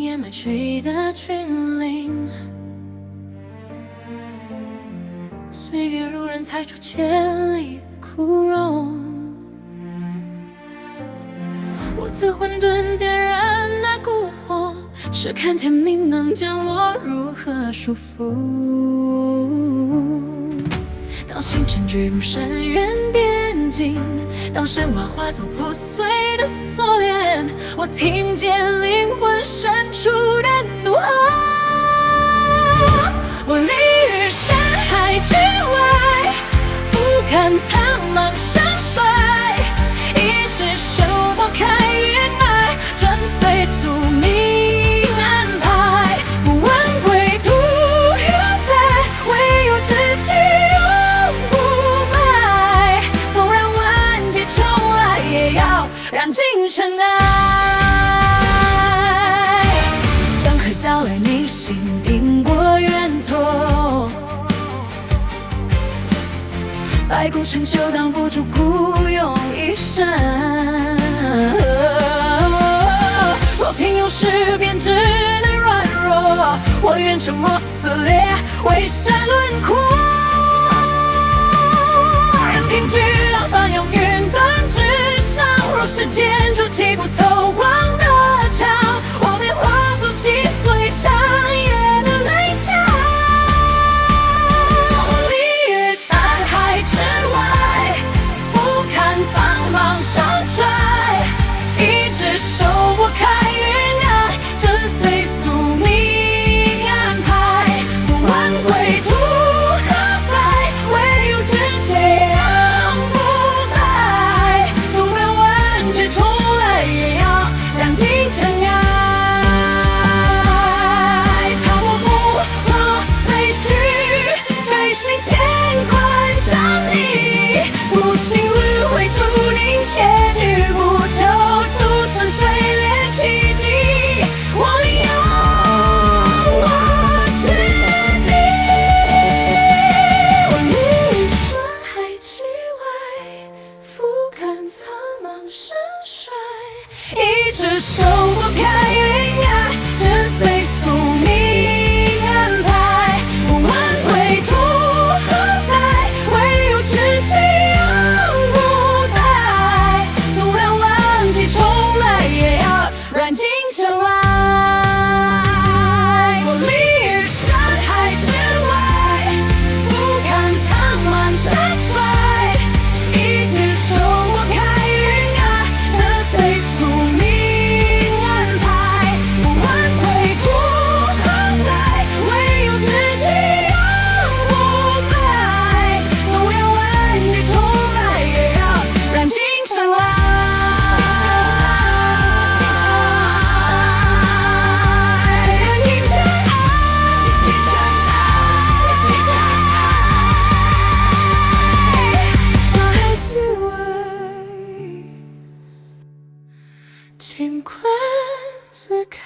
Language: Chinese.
掩埋垂的君临。岁月如人，裁出千里枯荣。我自混沌点燃那篝火，试看天明能将我如何束缚。当星辰坠入深渊边境，当神话化作破碎的锁链，我听见灵魂深处的怒吼。我立于山海之外，俯瞰苍茫山水，一只手拨开云霭，跟随宿命安排。不问归途何在，唯有志气永不败。纵然万劫重来，也要燃尽尘埃。江河到来，逆行因果源头，百古成就挡不住孤勇一生。我平庸时便只能软弱，我愿沉默撕裂为山轮廓。任凭巨浪翻涌云端之上，若是建筑起不透光的墙，我便化作击碎长夜的雷响。我立于山海之外，俯瞰苍茫山水，一只手拨开云霭，跟随宿命安排。不问归途何在，唯有志气永不败。纵然万劫重来，也要燃尽尘埃。踏我不破碎躯，追寻乾坤真理。不信轮回注定结局，不求出生水炼奇迹。我领有我之力。我立于山海之外，俯瞰苍茫山水，一只手拨开云霭，跟随宿命安排。不问归途何在，唯有志气永不败。纵然万劫重来，也要燃尽尘埃。我立于山海之外，俯瞰苍茫山水，一只手拨开云霭，跟随宿命安排。不问归途何在，唯有志气永不败。纵然万劫重来，也要燃尽尘埃。山海之外，乾坤自开。